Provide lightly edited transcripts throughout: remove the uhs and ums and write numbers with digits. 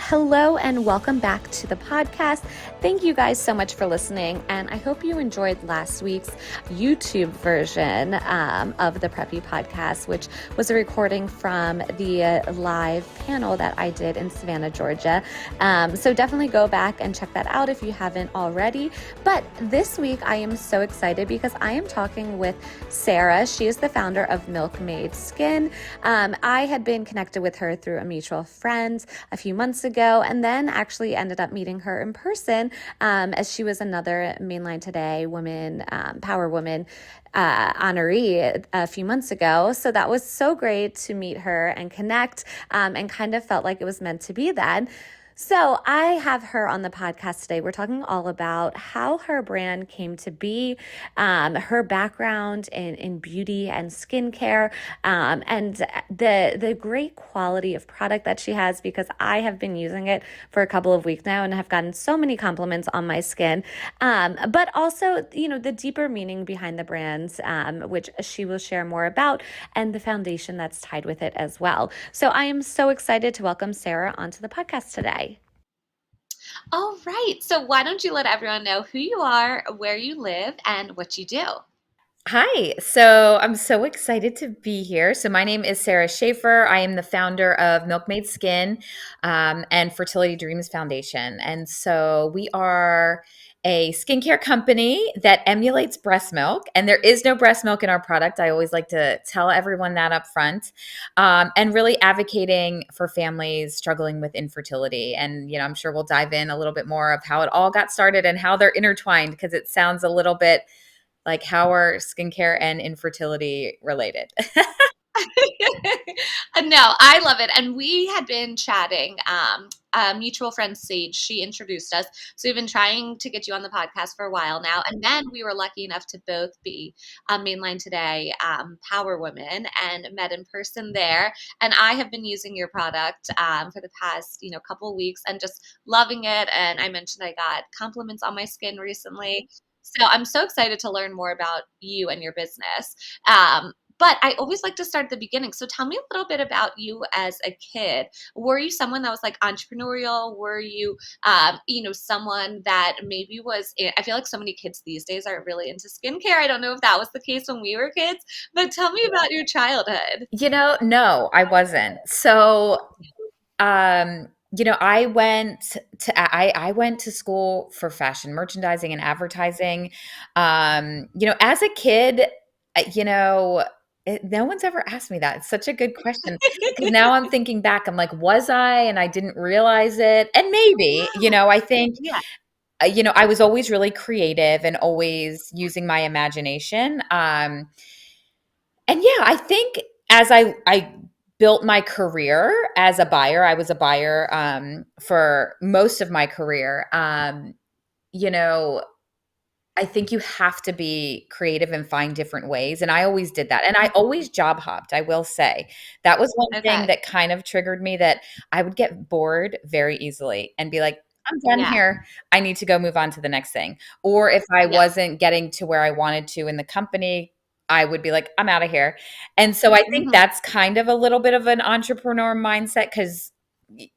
Hello and welcome back to the podcast. Thank you guys so much for listening, and I hope you enjoyed last week's YouTube version of the Preppy podcast, which was a recording from the live panel that I did in Savannah, Georgia. So definitely go back and check that out if you haven't already. But this week I am so excited because I am talking with Sarah. She is the founder of Milkmaid Skin. I had been connected with her through a mutual friend a few months ago, and then actually ended up meeting her in person as she was another Mainline Today woman, Power Woman honoree a few months ago. So that was so great to meet her and connect, and kind of felt like it was meant to be then. So I have her on the podcast today. We're talking all about how her brand came to be, her background in beauty and skincare, and the great quality of product that she has, because I have been using it for a couple of weeks now and have gotten so many compliments on my skin. But also, the deeper meaning behind the brands, which she will share more about, and the foundation that's tied with it as well. So I am so excited to welcome Sarah onto the podcast today. All right. So why don't you let everyone know who you are, where you live, and what you do? Hi. So I'm so excited to be here. So my name is Sarah Shafer. I am the founder of Milkmaid Skin and Fertility Dreams Foundation. And so we are a skincare company that emulates breast milk, and there is no breast milk in our product. I always like to tell everyone that up front, and really advocating for families struggling with infertility. And, I'm sure we'll dive in a little bit more of how it all got started and how they're intertwined, because it sounds a little bit like how are skincare and infertility related? No, I love it. And we had been chatting. A mutual friend, Sage, she introduced us. So we've been trying to get you on the podcast for a while now. And then we were lucky enough to both be Mainline Today Power Women and met in person there. And I have been using your product for the past, couple of weeks and just loving it. And I mentioned I got compliments on my skin recently. So I'm so excited to learn more about you and your business. But I always like to start at the beginning. So tell me a little bit about you as a kid. Were you someone that was like entrepreneurial? Were you, someone that maybe was, I feel like so many kids these days are really into skincare. I don't know if that was the case when we were kids, but tell me about your childhood. No, I wasn't. So, I went to school for fashion merchandising and advertising. As a kid, no one's ever asked me that. It's such a good question, because now I'm thinking back, I'm like, was I and I didn't realize it? And maybe, I think Yeah. I was always really creative and always using my imagination. And yeah, I think as I built my career as a buyer, I was a buyer for most of my career. You know, I think you have to be creative and find different ways. And I always did that. And I always job hopped, I will say. That was one thing Okay. that kind of triggered me, that I would get bored very easily and be like, I'm done Yeah. here. I need to go move on to the next thing. Or if I Yeah. wasn't getting to where I wanted to in the company, I would be like, I'm out of here. And so I think Hmm. that's kind of a little bit of an entrepreneur mindset, because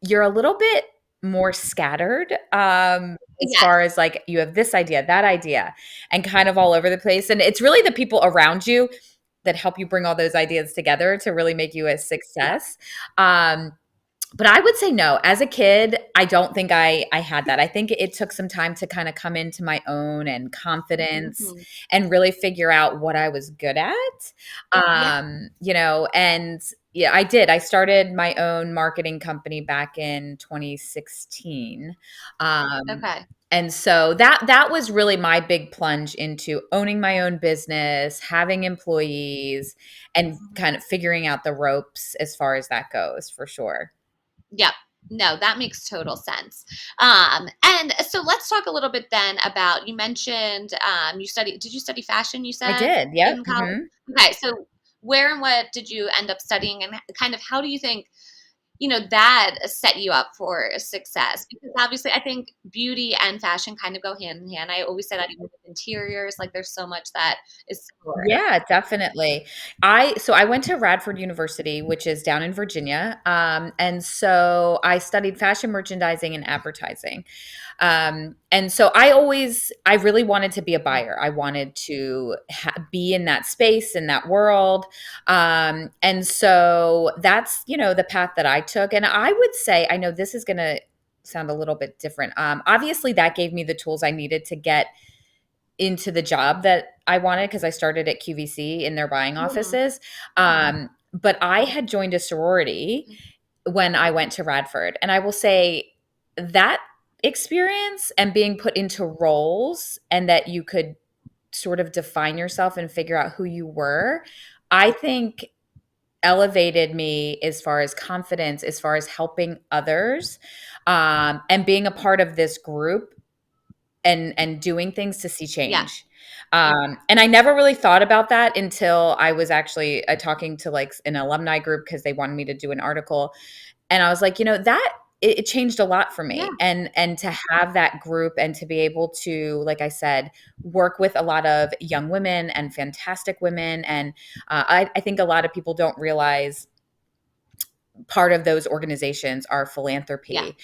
you're a little bit more scattered, as Yes. far as like you have this idea, that idea, and kind of all over the place. And it's really the people around you that help you bring all those ideas together to really make you a Yeah. success. Um, but I would say no. As a kid, I don't think I had that. I think it took some time to kind of come into my own and confidence Hmm. and really figure out what I was good at. Yeah. And yeah, I did. I started my own marketing company back in 2016. Um, Okay. and so that was really my big plunge into owning my own business, having employees, and kind of figuring out the ropes as far as that goes, for sure. Yep. No, that makes total sense. And so let's talk a little bit then about, you mentioned did you study fashion, you I said, did, yep, in college? mhm. Okay, so where and what did you end up studying, and kind of how do you think, that set you up for success? Because obviously I think beauty and fashion kind of go hand in hand. I always say that even with interiors. Like there's so much that is similar. Yeah, definitely. I went to Radford University, which is down in Virginia. And so I studied fashion merchandising and advertising. And so I really wanted to be a buyer. I wanted to be in that space, in that world. And so that's, the path that I took. And I would say, I know this is going to sound a little bit different. Obviously, that gave me the tools I needed to get into the job that I wanted because I started at QVC in their buying Mhm. offices. But I had joined a sorority when I went to Radford. And I will say that experience and being put into roles and that you could sort of define yourself and figure out who you were, I think elevated me as far as confidence, as far as helping others, and being a part of this group and doing things to see Yeah. change. And I never really thought about that until I was actually talking to like an alumni group because they wanted me to do an article, and I was like, that it changed a lot for Yeah. me, and to have that group and to be able to, like I said, work with a lot of young women and fantastic women, and I think a lot of people don't realize part of those organizations are Yeah. philanthropy.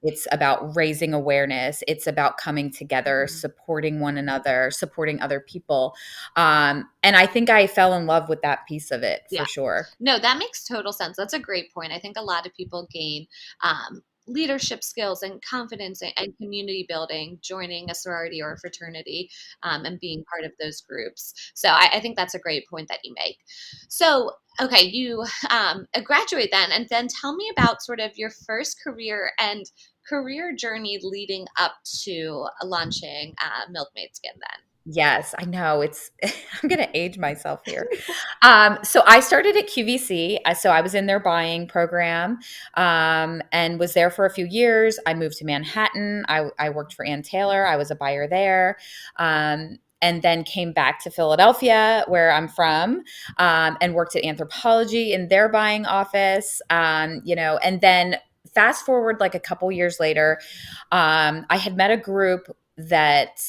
It's about raising awareness. It's about coming together, Mhm. supporting one another, supporting other people. And I think I fell in love with that piece of it Yeah. for sure. No, that makes total sense. That's a great point. I think a lot of people gain leadership skills and confidence and community building joining a sorority or a fraternity, and being part of those groups. So I think that's a great point that you make. So, okay, you graduate then, and then tell me about sort of your first career and career journey leading up to launching Milkmaid Skin then. Yes, I know. I'm going to age myself here. So I started at QVC. So I was in their buying program, and was there for a few years. I moved to Manhattan. I worked for Ann Taylor. I was a buyer there. And then came back to Philadelphia, where I'm from, and worked at Anthropologie in their buying office. And then fast forward like a couple years later, I had met a group that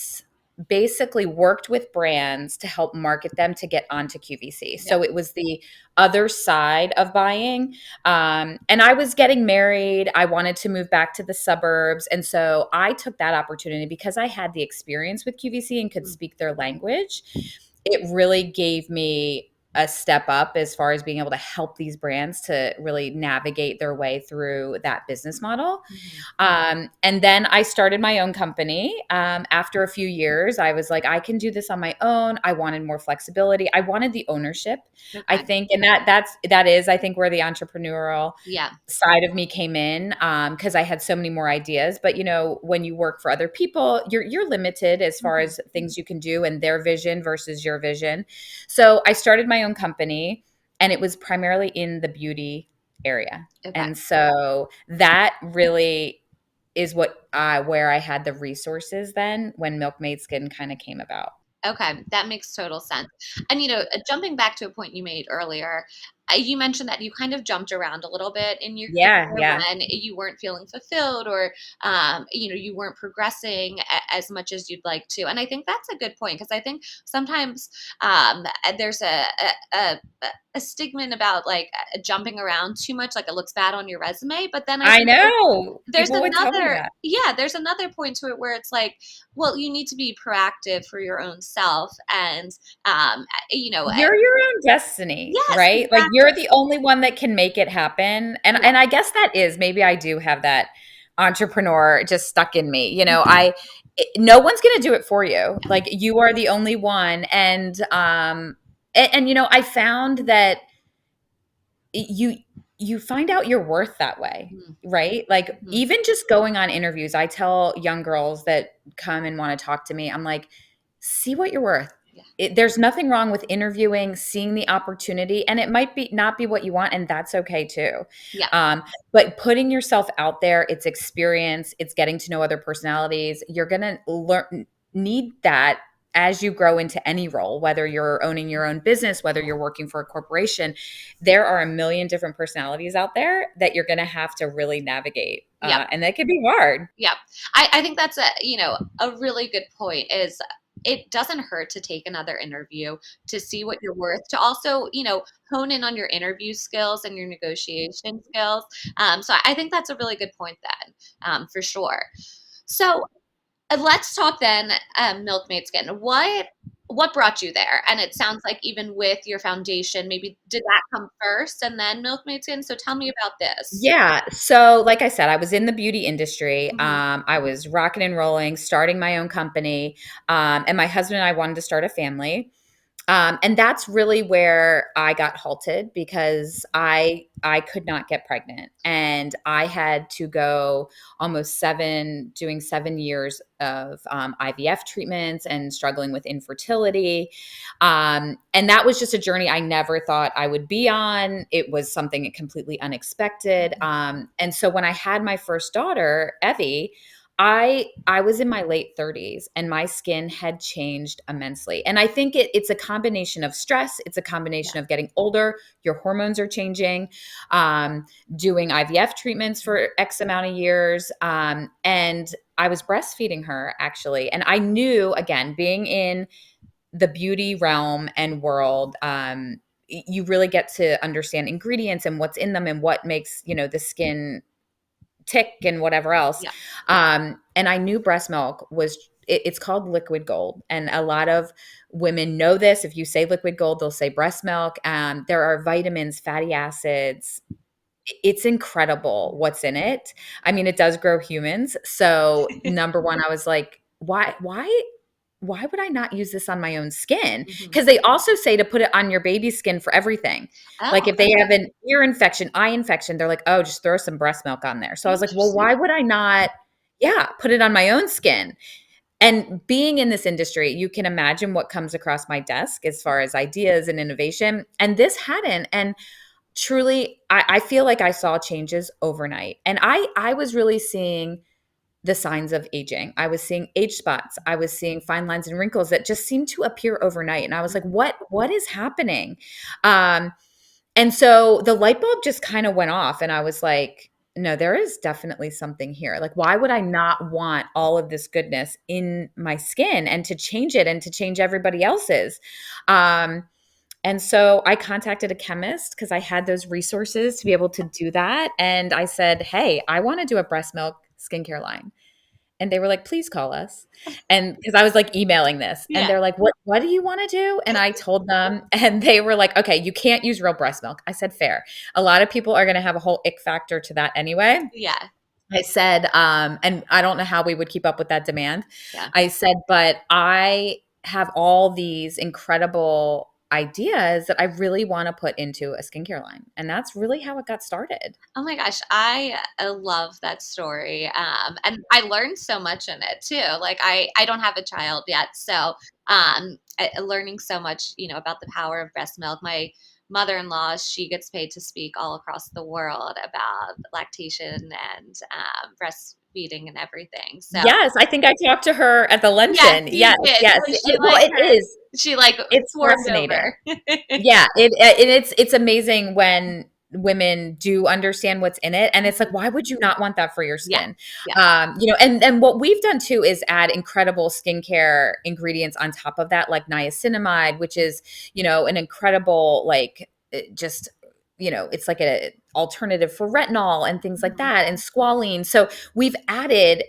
basically worked with brands to help market them to get onto QVC. Yeah. So it was the other side of buying. And I was getting married. I wanted to move back to the suburbs. And so I took that opportunity because I had the experience with QVC and could Mm. speak their language. It really gave me a step up as far as being able to help these brands to really navigate their way through that business model. Mhm. And then I started my own company. After a few years, I was like, I can do this on my own. I wanted more flexibility. I wanted the ownership, I Okay. think, and that is, I think, where the entrepreneurial Yeah. side of me came in, because I had so many more ideas. But when you work for other people, you're limited as far Mhm. as things you can do and their vision versus your vision. So I started my own company, and it was primarily in the beauty area. Okay. And so that really is where I had the resources then when Milkmaid Skin kind of came about. Okay, that makes total sense. And jumping back to a point you made earlier, you mentioned that you kind of jumped around a little bit in your Yeah, career yeah. when you weren't feeling fulfilled, or you weren't progressing as much as you'd like to. And I think that's a good point, because I think sometimes there's a stigma about like jumping around too much, like it looks bad on your resume. But then I I think know. there's People would tell me another, that. yeah, there's another point to it where it's like, well, you need to be proactive for your own self, and You're your own destiny, yes, right? Like, exactly. you're the only one that can make it happen, and Yeah. I guess that is, maybe I do have that entrepreneur just stuck in me, Mhm. no one's gonna do it for you, like, you are the only one, and I found that you you find out your worth that way, Mhm. right? Like, Mhm. even just going on interviews, I tell young girls that come and want to talk to me, I'm like, see what you're worth. Yeah. There's nothing wrong with interviewing, seeing the opportunity, and it might be not be what you want, and that's okay too. Yeah. But putting yourself out there, it's experience, it's getting to know other personalities. You're gonna learn need that as you grow into any role, whether you're owning your own business, whether you're working for a corporation. There are a million different personalities out there that you're going to have to really navigate, Yeah. and that can be hard. Yeah. I think that's a really good point, is it doesn't hurt to take another interview to see what you're worth, to also, hone in on your interview skills and your negotiation skills. So I think that's a really good point then, for sure. So let's talk then, Milkmaid Skin. What brought you there? And it sounds like even with your foundation, maybe did that come first and then Milkmaid Skin? So tell me about this. Yeah. So, like I said, I was in the beauty industry. Mhm. I was rocking and rolling, starting my own company. And my husband and I wanted to start a family. And that's really where I got halted because I could not get pregnant, and I had to go almost doing 7 years of IVF treatments and struggling with infertility. And that was just a journey I never thought I would be on. It was something completely unexpected. And so when I had my first daughter, Evie, I was in my late 30s and my skin had changed immensely. And I think it's a combination of stress, it's a Yeah. combination of getting older, your hormones are changing, doing IVF treatments for X amount of years. And I was breastfeeding her actually. And I knew, again, being in the beauty realm and world, you really get to understand ingredients and what's in them and what makes, the skin tick and whatever else. Yeah. And I knew breast milk it's called liquid gold. And a lot of women know this. If you say liquid gold, they'll say breast milk. There are vitamins, fatty acids. It's incredible what's in it. I mean, it does grow humans. So number one, I was like, why would I not use this on my own skin? Mhm. Because they also say to put it on your baby's skin for everything. Like Oh, if they have okay. an ear infection, eye infection, they're like, oh, just throw some breast milk on there. So I was like, well, Interesting. why would I not, yeah, put it on my own skin? And being in this industry, you can imagine what comes across my desk as far as ideas and innovation. And this hadn't. And truly, I feel like I saw changes overnight. And I was really seeing the signs of aging. I was seeing age spots. I was seeing fine lines and wrinkles that just seemed to appear overnight. And I was like, Mhm. what is happening? Um, and so the light bulb just kind of went off. And I was like, no, there is definitely something here. Like, why would I not want all of this goodness in my skin and to change it and to change everybody else's? Um, and so I contacted a chemist because I had those resources to be able to do that. And I said, hey, I want to do a breast milk skincare line. And they were like, "Please call us." And because I was, like, emailing this, and Yeah. they're like, What do you wanna do?" And I told them, and they were like, "Okay, you can't use real breast milk." I said, "Fair." A lot of people are gonna have a whole ick factor to that anyway. Yeah. I said, and I don't know how we would keep up with that demand. Yeah. I said, "But I have all these incredible ideas that I really wanna put into a skincare line." And that's really how it got started. Oh my gosh, I love that story. And I learned so much in it too. Like I don't have a child yet, so learning so much, about the power of breast milk. My mother-in-law, she gets paid to speak all across the world about lactation and breastfeeding and everything. So Yes, I think I talked to her at the yes, luncheon. you Yes, did. yes. So she Well, like it her, is. she like It's swarmed fascinating. over. Yeah, and it's amazing when women do understand what's in it, and it's like, why would you not want that for your Yeah, skin? yeah. And what we've done too is add incredible skincare ingredients on top of that, like niacinamide, which is, an incredible, like, just, it's like a alternative for retinol and things like Mhm. that, and squalene. So we've added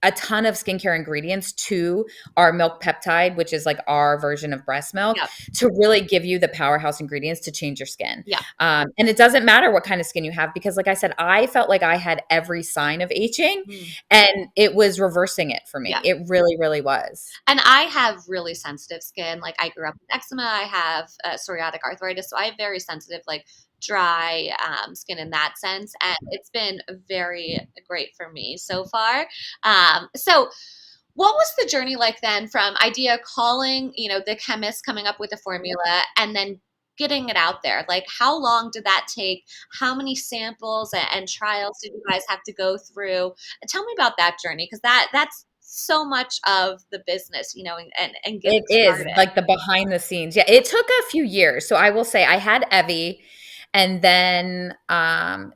a ton of skincare ingredients to our milk peptide, which is like our version of breast milk, Yep. to really give you the powerhouse ingredients to change your skin. Yeah. And it doesn't matter what kind of skin you have, because, like I said, I felt like I had every sign of aging, Mm. and it was reversing it for me. Yeah. It really, really was. And I have really sensitive skin. Like I grew up with eczema. I have psoriatic arthritis, so I have very sensitive, like dry skin in that sense. And it's been very great for me so far. So what was the journey like then from idea calling, the chemist coming up with a formula and then getting it out there? Like how long did that take? How many samples and trials did you guys have to go through? Tell me about that journey because that's so much of the business, and It getting is started. like the behind the scenes. Yeah, it took a few years. So I will say I had Evie. And then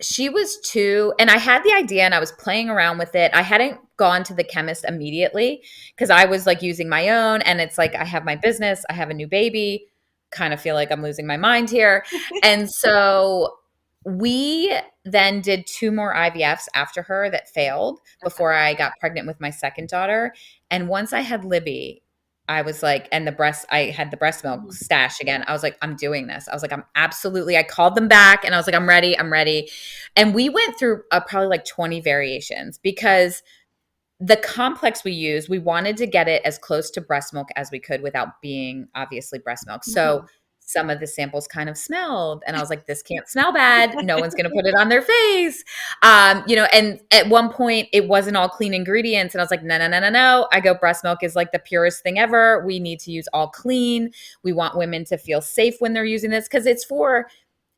she was 2, and I had the idea and I was playing around with it. I hadn't gone to the chemist immediately because I was like using my own, and it's like I have my business, I have a new baby, kind of feel like I'm losing my mind here. And so we then did 2 more IVFs after her that failed Okay. before I got pregnant with my second daughter. And once I had Libby, I was like, and I had the breast milk Mhm. stash again. I was like, I'm doing this. I was like, I called them back and I was like, I'm ready. I'm ready. And we went through probably like 20 variations because the complex we used, we wanted to get it as close to breast milk as we could without being obviously breast milk. So Mhm. some of the samples kind of smelled, and I was like, this can't smell bad. No one's going to put it on their face. And at one point it wasn't all clean ingredients. And I was like, no, no, no, no, no. I go, breast milk is like the purest thing ever. We need to use all clean. We want women to feel safe when they're using this because it's for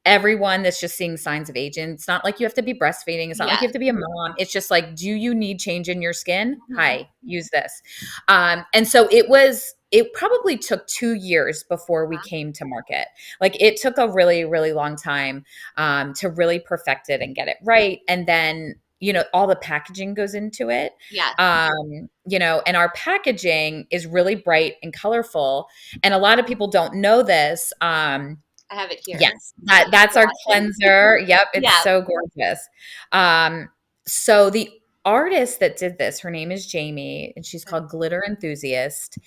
everyone that's just seeing signs of aging. It's not like you have to be breastfeeding. It's not like you Yes. have to be a mom. It's just like, do you need change in your skin? Mhm. Hi, use this. And so it probably took 2 years before we came to market. Like it took a really, really long time to really perfect it and get it right. And then, all the packaging goes into it. Yes. And our packaging is really bright and colorful. And a lot of people don't know this. I have it here. Yes, that's our Swatches. cleanser. Yep, it's Yeah. so gorgeous. So the artist that did this, her name is Jamie, and she's called Glitter Enthusiast.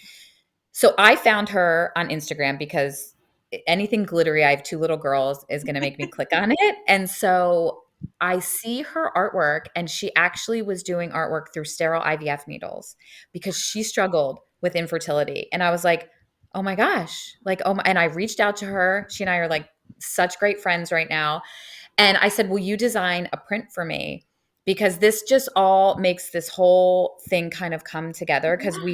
So I found her on Instagram because anything glittery, I have 2 little girls, is gonna make me click on it, and so I see her artwork, and she actually was doing artwork through sterile IVF needles because she struggled with infertility, and I was like, "Oh my gosh," like, oh my, and I reached out to her. She and I are, like, such great friends right now, and I said, "Will you design a print for me?" Because this just all makes this whole thing kind of come together. Because Yeah.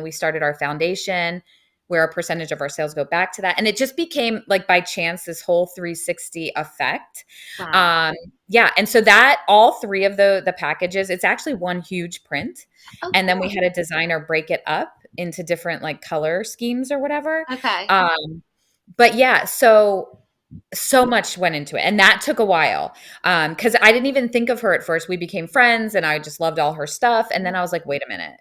we started our foundation where a percentage of our sales go back to that. And it just became like by chance this whole 360 effect. Wow. Um, yeah. And so that all 3 of the packages, it's actually one huge print. Oh, And then we cool. had a designer break it up into different like color schemes or whatever. Okay. But yeah, so much went into it, and that took a while, because I didn't even think of her at first. We became friends, and I just loved all her stuff, and then I was like, "Wait a minute.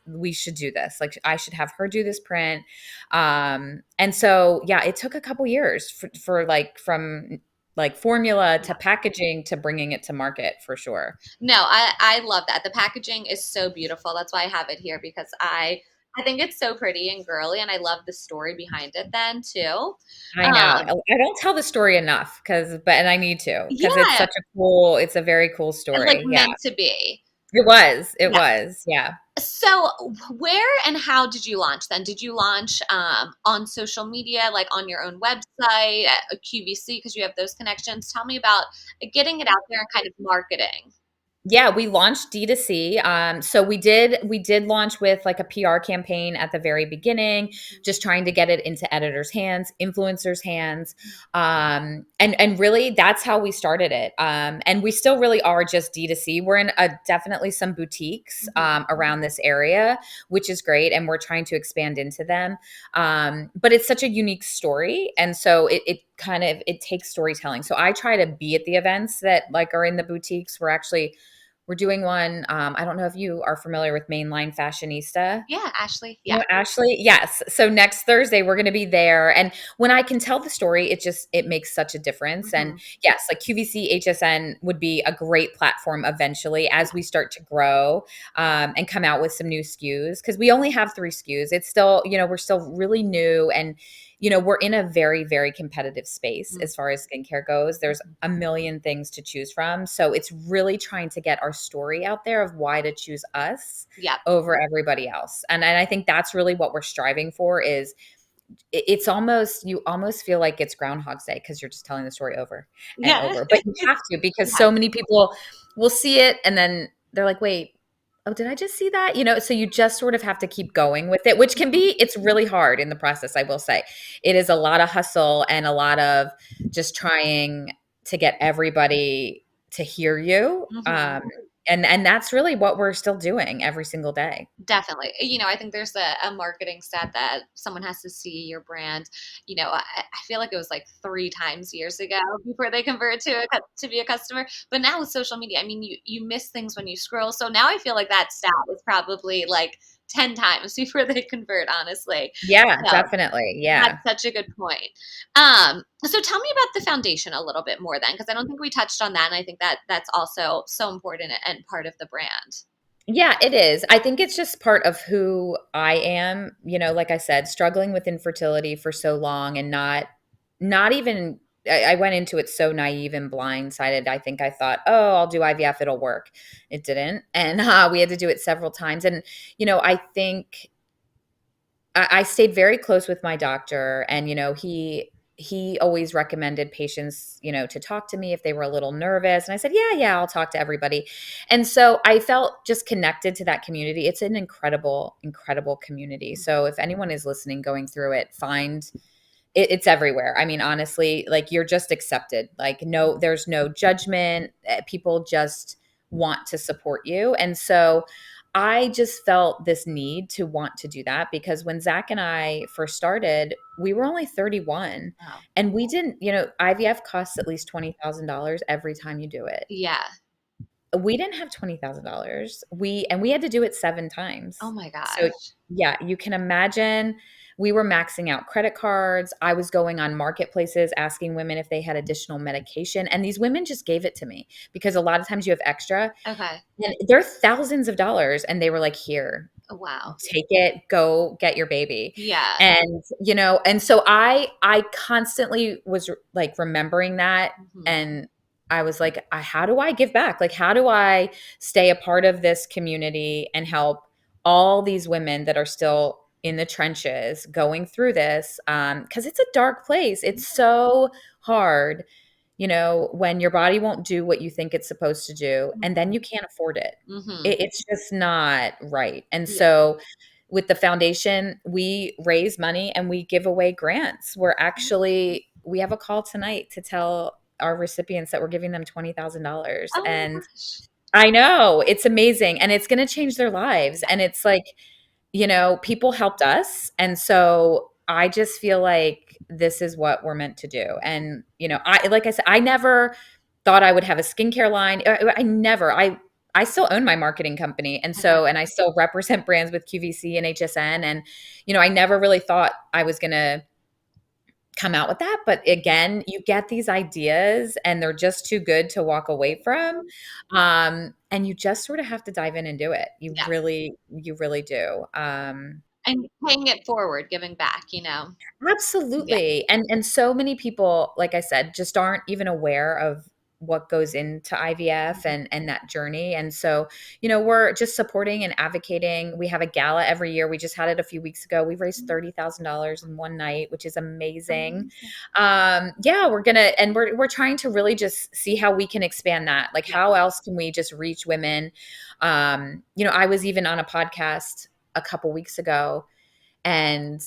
We should do this. Like, I should have her do this print." And so, yeah, it took a couple years for like, from, like, formula to packaging to bringing it to market for sure. No, I love that. The packaging is so beautiful. That's why I have it here because I think it's so pretty and girly, and I love the story behind it then too. I know. Um, I don't tell the story enough and I need to because yeah, it's a very cool it's like story. Yeah. meant to be. It Yeah. was, yeah. So, where and how did you launch then? Did you launch on social media, like on your own website, at a QVC, because you have those connections? Tell me about getting it out there and kind of marketing. Yeah, we launched D2C. So we did launch with like a PR campaign at the very beginning, just trying to get it into editors' hands, influencers' hands, and really that's how we started it. And we still really are just D2C. We're in definitely some boutiques Mhm. around this area, which is great, and we're trying to expand into them. But it's such a unique story, and so it kind of it takes storytelling. So I try to be at the events that like are in the boutiques. We're doing one. I don't know if you are familiar with Mainline Fashionista. Yeah, Ashley. You Yeah. know, Ashley? Yes. So next Thursday we're going to be there, and when I can tell the story, it makes such a difference. And Mhm. yes, like QVC HSN would be a great platform eventually as we start to grow and come out with some new SKUs because we only have 3 SKUs. It's still, we're still really new, and we're in a very, very competitive space Mhm. as far as skincare goes. There's a million things to choose from, so it's really trying to get our story out there of why to choose us Yep. over everybody else. And I think that's really what we're striving for is it's almost you almost feel like it's Groundhog's Day because you're just telling the story over and Yeah. over. But you have to because Yeah. so many people will see it and then they're like, wait, oh, did I just see that? So you just sort of have to keep going with it, which can be, it's really hard in the process, I will say. It is a lot of hustle and a lot of just trying to get everybody to hear you. Mhm. And that's really what we're still doing every single day. Definitely. I think there's a marketing stat that someone has to see your brand. I feel like it was like 3 times years ago before they convert to be a customer. But now with social media, I mean, you miss things when you scroll. So now I feel like that stat is probably like 10 times before they convert. Honestly, Yeah, so definitely. that's Yeah. such a good point. So tell me about the foundation a little bit more then, because I don't think we touched on that, and I think that that's also so important and part of the brand. Yeah, it is. I think it's just part of who I am, like I said, struggling with infertility for so long and not even I went into it so naive and blindsided. I think I thought, "Oh, I'll do IVF, it'll work." It didn't. And we had to do it several times. And I think I stayed very close with my doctor, and he always recommended patients, to talk to me if they were a little nervous. And I said, yeah, yeah, I'll talk to everybody. And so I felt just connected to that community. It's an incredible, incredible community. So if anyone is listening, going through it, it's everywhere. I mean, honestly, like, you're just accepted. Like, no, there's no judgment. People just want to support you. And so I just felt this need to want to do that, because when Zach and I first started, we were only 31, Wow. and we didn't, IVF costs at least $20,000 every time you do it. Yeah. We didn't have $20,000. We had to do it 7 Oh times. my So, gosh. yeah, you can imagine we were maxing out credit cards. I was going on marketplaces asking women if they had additional medication, and these women just gave it to me, because a lot of times you have extra, Okay. and they're thousands of dollars, and they were like, "Here, Oh, wow. take it, go get your baby." Yeah. And so I constantly was like remembering that, Mhm. and I was like, how do I give back? Like, how do I stay a part of this community and help all these women that are still in the trenches going through this? Because it's a dark place. It's so hard, when your body won't do what you think it's supposed to do, and then you can't afford it. Mhm. It's just not right. And Yeah. so with the foundation, we raise money and we give away grants. We have a call tonight to tell our recipients that we're giving them $20,000. Oh my And gosh. I know, it's amazing, and it's going to change their lives. And it's like, people helped us. And so I just feel like this is what we're meant to do. And, like I said, I never thought I would have a skincare line. I still own my marketing company. And Okay. so, and I still represent brands with QVC and HSN. And, I never really thought I was going to come out with that. But again, you get these ideas and they're just too good to walk away from. And you just sort of have to dive in and do it. Yeah. You really do. And paying it forward, giving back. Yeah. Absolutely. And so many people, like I said, just aren't even aware of what goes into IVF Mhm. and that journey. And so, we're just supporting and advocating. We have a gala every year. We just had it a few weeks ago. We raised $30,000 in one night, which is amazing. Amazing. Yeah, we're trying to really just see how we can expand that. Like, Yeah. how else can we just reach women? I was even on a podcast a couple weeks ago, and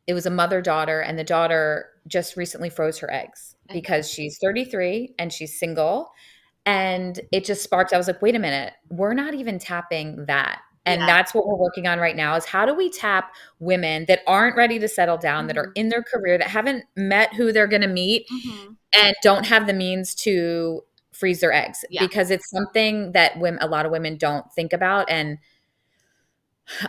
it was a mother-daughter, and the daughter just recently froze her eggs Okay. because she's 33 and she's single. And it just sparked, I was like, wait a minute, we're not even tapping that. And Yeah. that's what we're working on right now, is how do we tap women that aren't ready to settle down, that are Mhm. in their career, that haven't met who they're going to meet, Mhm. and don't have the means to freeze their eggs, Yeah. because it's something that a lot of women don't think about. And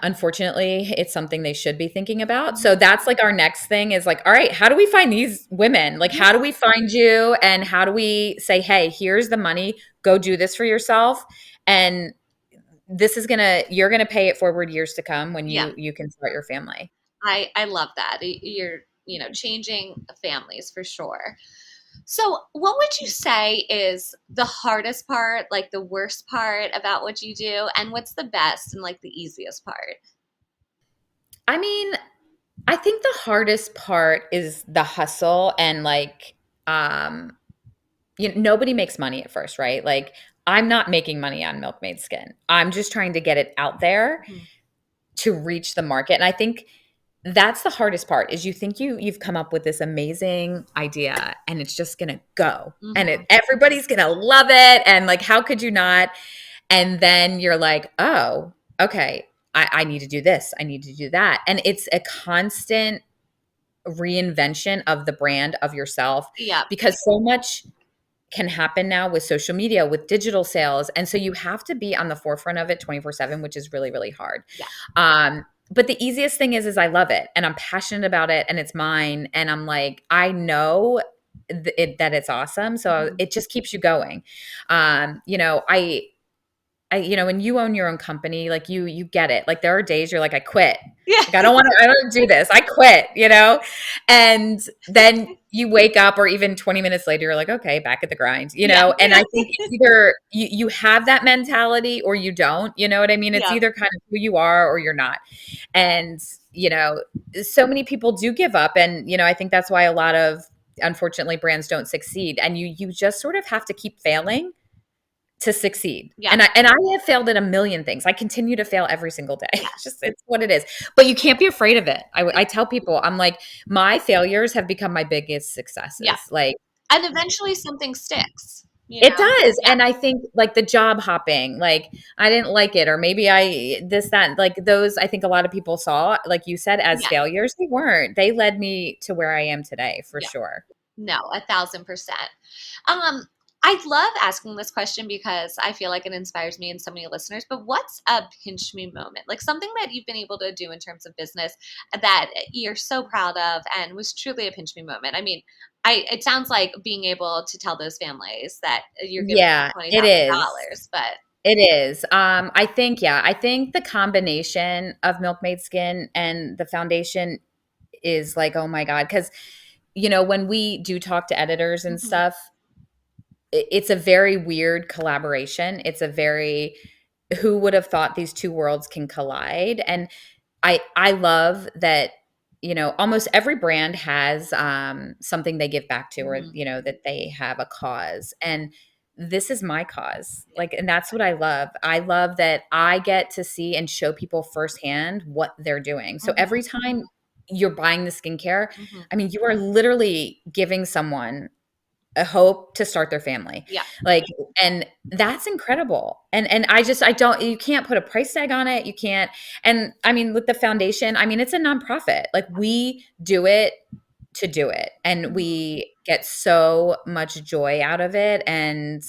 unfortunately, it's something they should be thinking about. Mhm. So that's like our next thing, is like, all right, how do we find these women? Like, Yeah. how do we find you? And how do we say, hey, here's the money, go do this for yourself. And you're gonna pay it forward years to come when Yeah. you can start your family. I love that. You're changing families for sure. So, what would you say is the hardest part, like the worst part about what you do, and what's the best and like the easiest part? I mean, I think the hardest part is the hustle, and like, um, nobody makes money at first, right? Like, I'm not making money on Milkmaid Skin. I'm just trying to get it out there Mhm. to reach the market. And I think that's the hardest part, is you think you've come up with this amazing idea and it's just going to go, and Mhm. everybody's going to love it. And like, how could you not? And then you're like, oh, okay, I need to do this. I need to do that. And it's a constant reinvention of the brand of yourself Yeah. because so much can happen now with social media, with digital sales. And so you have to be on the forefront of it 24/7, which is really, really hard. Yeah. But the easiest thing is I love it and I'm passionate about it and it's mine. And I'm like, I know that it's awesome. So Mhm. it just keeps you going. When you own your own company, like you get it. Like there are days you're like, I quit. Yeah. Like I don't do this. I quit. And then you wake up or even 20 minutes later, you're like, okay, back at the Yeah. grind. And I think it's either you have that mentality or you don't, you know what I mean? It's Yeah. either kind of who you are or you're not. And, you know, so many people do give up. And, I think that's why a lot of unfortunately brands don't succeed. And you just sort of have to keep failing to succeed. Yeah. And I have failed at a million things. I continue to fail every single day. Yes. It's what it is. But you can't be afraid of it. I tell people, I'm like, my failures have become my biggest Yeah. successes. Like And eventually something sticks, it does. Yeah. And I think like the job hopping, like I didn't like it, or maybe I this, that, like those, I think a lot of people saw, like you said, as Yeah. failures. They weren't. They led me to where I am today for Yeah. sure. No, 1,000%. Um, I love asking this question because I feel like it inspires me and so many listeners. But what's a pinch me moment? Like something that you've been able to do in terms of business that you're so proud of and was truly a pinch me moment. I mean, it sounds like being able to tell those families that you're giving Yeah, them it is. $20,000, but It is. I think the combination of Milkmaid Skin and the foundation is like, oh my God. Because, when we do talk to editors and mhm, stuff, it's a very weird collaboration. It's a very, who would have thought these two worlds can collide? And I love that, almost every brand has something they give back to, or mhm, that they have a cause. And this is my cause. yeah, Like, and that's what I love. I love that I get to see and show people firsthand what they're doing. So mhm, every time you're buying the skincare, mhm, I mean, you are literally giving someone a hope to start their family. yeah, Like, and that's incredible. And I don't, you can't put a price tag on it. You can't. And I mean, with the foundation, I mean, it's a nonprofit. Like we do it to do it. And mhm, we get so much joy out of it. And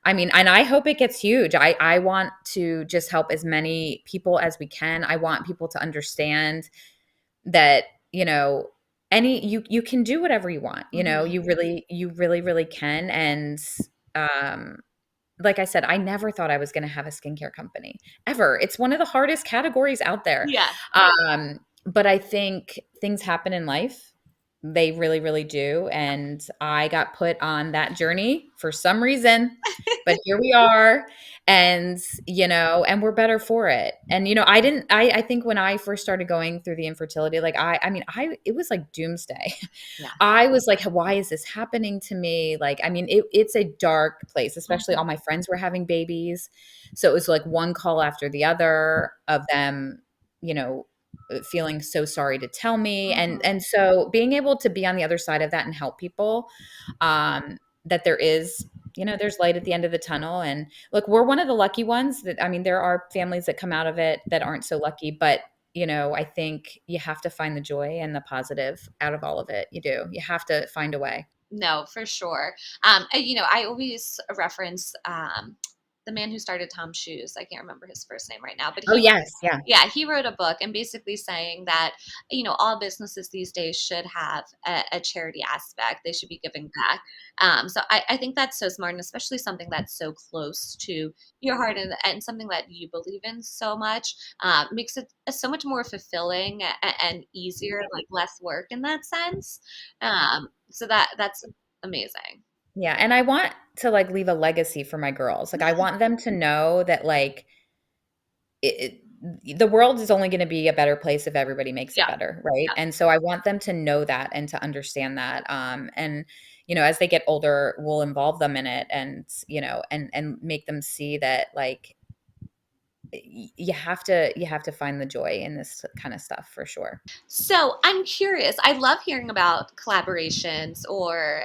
I mean, and I hope it gets huge. I want to just help as many people as we can. I want people to understand that, you can do whatever you want. mhm, You really can. And um like I said, I never thought I was going to have a skincare company ever. It's one of the hardest categories out there. yeah, But I think things happen in life. They really, really do. And I got put on that journey for some reason, but here we are. And, and we're better for it. And, I think when I first started going through the infertility, like it was like doomsday. yeah, I was like, why is this happening to me? Like, I mean, it's a dark place, especially all mhm, my friends were having babies. So it was like one call after the other of them, you know, feeling so sorry to tell me. And mhm, and so being able to be on the other side of that and help people, that there is, there's light at the end of the tunnel. And look, we're one of the lucky ones that, I mean, there are families that come out of it that aren't so lucky, but I think you have to find the joy and the positive out of all of it. You do. You have to find a way. no, for sure. I always reference the man who started Tom's Shoes. I can't remember his first name right now, but Oh, yes. Yeah. yeah, he wrote a book and basically saying that, all businesses these days should have a charity aspect. They should be giving back. So I think that's so smart, and especially something that's so close to your heart and something that you believe in so much makes it so much more fulfilling and easier, like less work in that sense. So that's amazing. Yeah. And I want to like leave a legacy for my girls. Like I want them to know that like the world is only going to be a better place if everybody makes it Yeah, better, right? yeah. And so I want them to know that and to understand that. And as they get older, we'll involve them in it, and and make them see that like you have to find the joy in this kind of stuff for sure. So I'm curious. I love hearing about collaborations or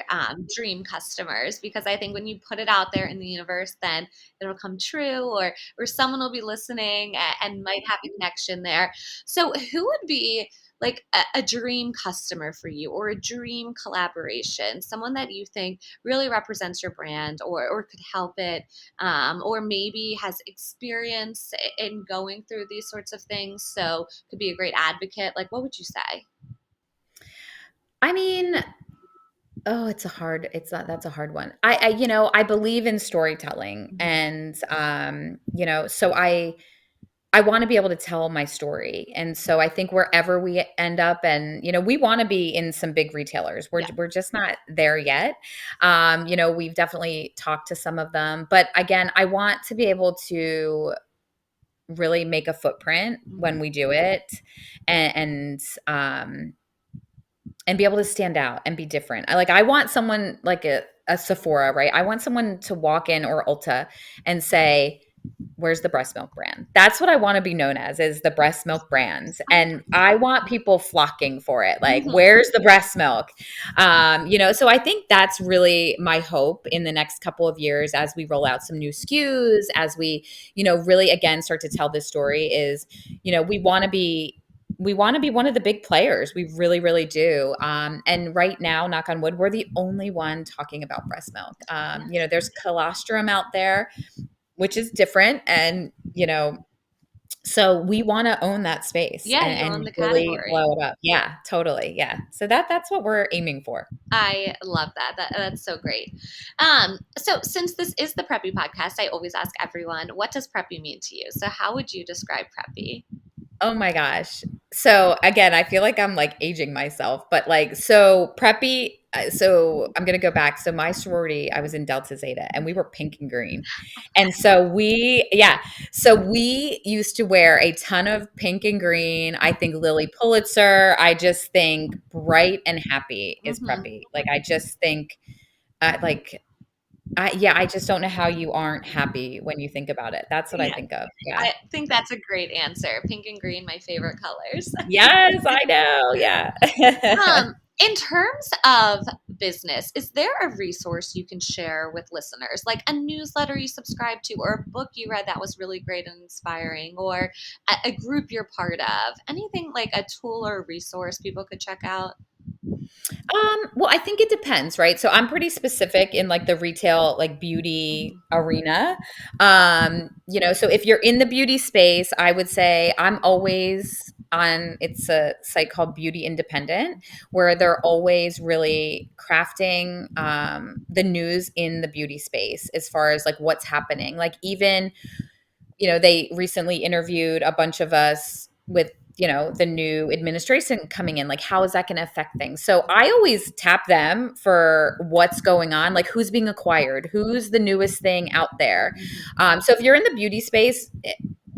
dream customers because I think when you put it out there in the universe, then it'll come true, or someone will be listening and might have a connection there. So who would be like a dream customer for you, or a dream collaboration? Someone that you think really represents your brand, or could help it, or maybe has experience in going through these sorts of things. So could be a great advocate. Like, what would you say? I mean, oh, that's a hard one. I believe in storytelling, Mhm. and so I want to be able to tell my story. And so I think wherever we end up, and we want to be in some big retailers. We're Yeah. we're just not there yet. We've definitely talked to some of them, but again, I want to be able to really make a footprint when Mhm. we do it, and and be able to stand out and be different. I want someone like a Sephora, right? I want someone to walk in, or Ulta, and say, "Where's the breast milk brand?" That's what I want to be known as, is the breast milk brand. And I want people flocking for it. Like, Mhm. where's the breast milk? So I think that's really my hope in the next couple of years, as we roll out some new SKUs, as we, really again start to tell this story, is, we want to be one of the big players. We really, really do. And right now, knock on wood, we're the only one talking about breast milk. Yes. There's colostrum out there, which is different. And, so we want to own that space, Yeah, you own and the really category. blow it up. Yeah, totally. Yeah. So that's what we're aiming for. I love that. That's so great. So since this is the Preppy podcast, I always ask everyone, what does Preppy mean to you? So how would you describe Preppy? Oh my gosh. So again, I feel like I'm like aging myself, but like, so preppy. So I'm gonna go back. So my sorority, I was in Delta Zeta, and we were pink and green, and so we used to wear a ton of pink and green. I think Lily Pulitzer. I just think bright and happy is Hmm. preppy. Like, I just think, like, I just don't know how you aren't happy when you think about it. That's what I Yeah, think of. Yeah. I think that's a great answer. Pink and green, my favorite colors. Yes, I know. Yeah. In terms of business, is there a resource you can share with listeners, like a newsletter you subscribe to, or a book you read that was really great and inspiring, or a group you're part of? Anything like a tool or a resource people could check out? Well, I think it depends, right? So I'm pretty specific in like the retail, like beauty Mhm. arena. So if you're in the beauty space, I would say I'm always on, it's a site called Beauty Independent, where they're always really crafting the news in the beauty space, as far as like what's happening. Like, even they recently interviewed a bunch of us with, the new administration coming in. Like, how is that going to affect things? So I always tap them for what's going on, like who's being acquired, who's the newest thing out there. Mhm. So if you're in the beauty space,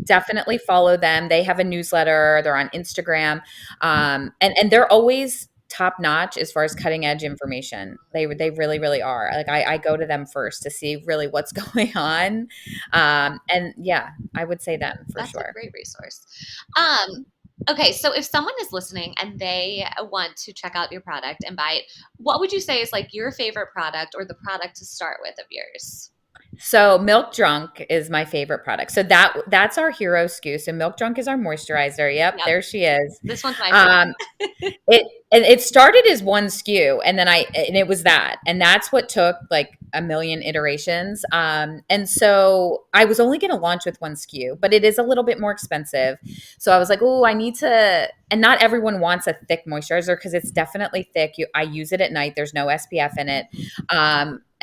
definitely follow them. They have a newsletter. They're on Instagram, and they're always top notch as far as cutting edge information. They really, really are. Like, I go to them first to see really what's going on, and yeah, I would say them for That's a sure. great resource. Okay, so if someone is listening and they want to check out your product and buy it, what would you say is like your favorite product or the product to start with of yours? So Milk Drunk is my favorite product. So that's our hero SKU. So Milk Drunk is our moisturizer. Yep, Yep, there she is. this one's my Um, favorite. it started as one SKU, and it was that, and that's what took like a million iterations. And so I was only going to launch with one SKU, but it is a little bit more expensive. So I was like, oh, I need to. And not everyone wants a thick moisturizer, because it's definitely thick. I use it at night. There's no SPF in it.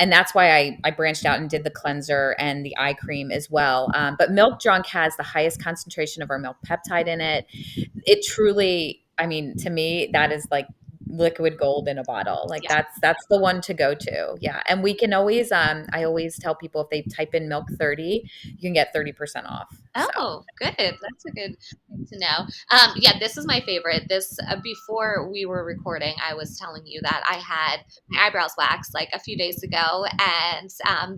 And that's why I branched out and did the cleanser and the eye cream as well. But Milk Drunk has the highest concentration of our milk peptide in it. It truly, I mean, to me, that is like liquid gold in a bottle. Like, Yeah, that's the one to go to. Yeah. And we can always I always tell people, if they type in milk 30, you can get 30% off. So Oh, good. That's a good thing to know. Yeah, this is my favorite. This before we were recording, I was telling you that I had my eyebrows waxed like a few days ago, and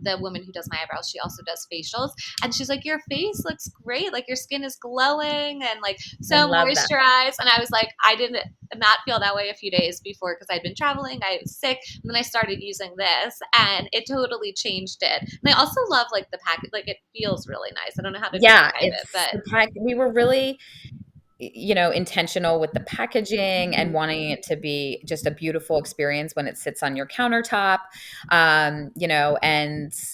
the woman who does my eyebrows, she also does facials, and she's like, "Your face looks great. Like your skin is glowing and like I so love that. moisturized." And I was like, I didn't not feel that way a few days before because I'd been traveling, I was sick, and then I started using this, and it totally changed it. And I also love like the package, like it feels really nice. I don't know how to Yeah, describe it, it's but the pack. We were really, intentional with the packaging and mhm. wanting it to be just a beautiful experience when it sits on your countertop. And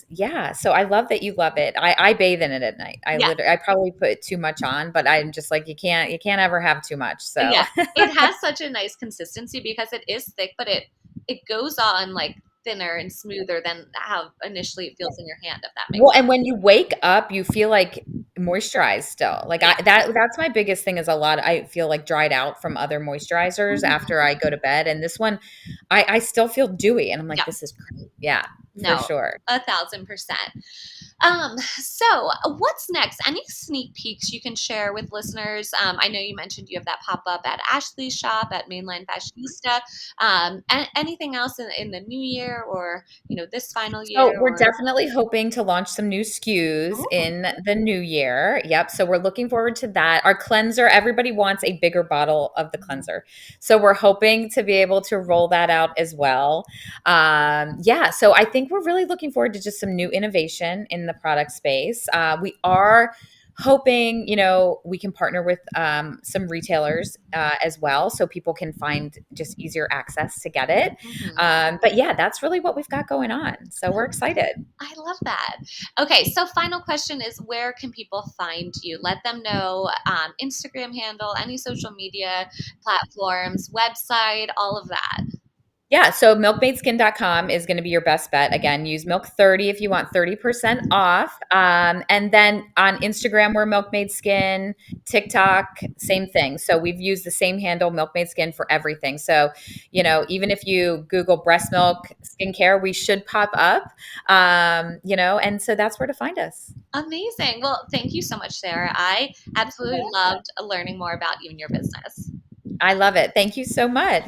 yeah, so I love that you love it. I bathe in it at night. Yeah, I probably put too much on, but I'm just like, you can't ever have too much. So yeah. It has such a nice consistency because it is thick, but it goes on like thinner and smoother than how initially it feels in your hand, if that makes Well, and sense. when you wake up, you feel like moisturized still. Like Yeah. that's my biggest thing is I feel like dried out from other moisturizers Mhm. after I go to bed. And this one, I still feel dewy and I'm like, Yeah. this is great. Yeah, for No, sure. 1,000%. So what's next? Any sneak peeks you can share with listeners? I know you mentioned you have that pop up at Ashley's shop at Mainline Fashionista. Anything else in the new year or this final year So we're or? definitely hoping to launch some new SKUs Oh, in the new year. Yep. So we're looking forward to that. Our cleanser, everybody wants a bigger bottle of the cleanser. So we're hoping to be able to roll that out as well. Yeah. So I think we're really looking forward to just some new innovation in the product space. We are hoping, we can partner with some retailers as well so people can find just easier access to get it. mhm. But yeah, that's really what we've got going on. So we're excited. I love that. Okay, so final question is where can people find you? Let them know Instagram handle, any social media platforms, website, all of that. Yeah, so milkmaidskin.com is going to be your best bet. Again, use milk 30 if you want 30% off. And then on Instagram, we're Milkmaid Skin, TikTok, same thing. So we've used the same handle, Milkmaid Skin, for everything. So, even if you Google breast milk skincare, we should pop up. And so that's where to find us. Amazing. Well, thank you so much, Sarah. I absolutely loved learning more about you and your business. I love it. Thank you so much.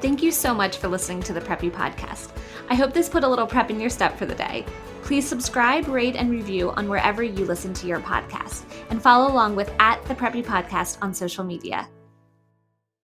Thank you so much for listening to the Preppy Podcast. I hope this put a little prep in your step for the day. Please subscribe, rate, and review on wherever you listen to your podcast, and follow along with @the Preppy Podcast on social media.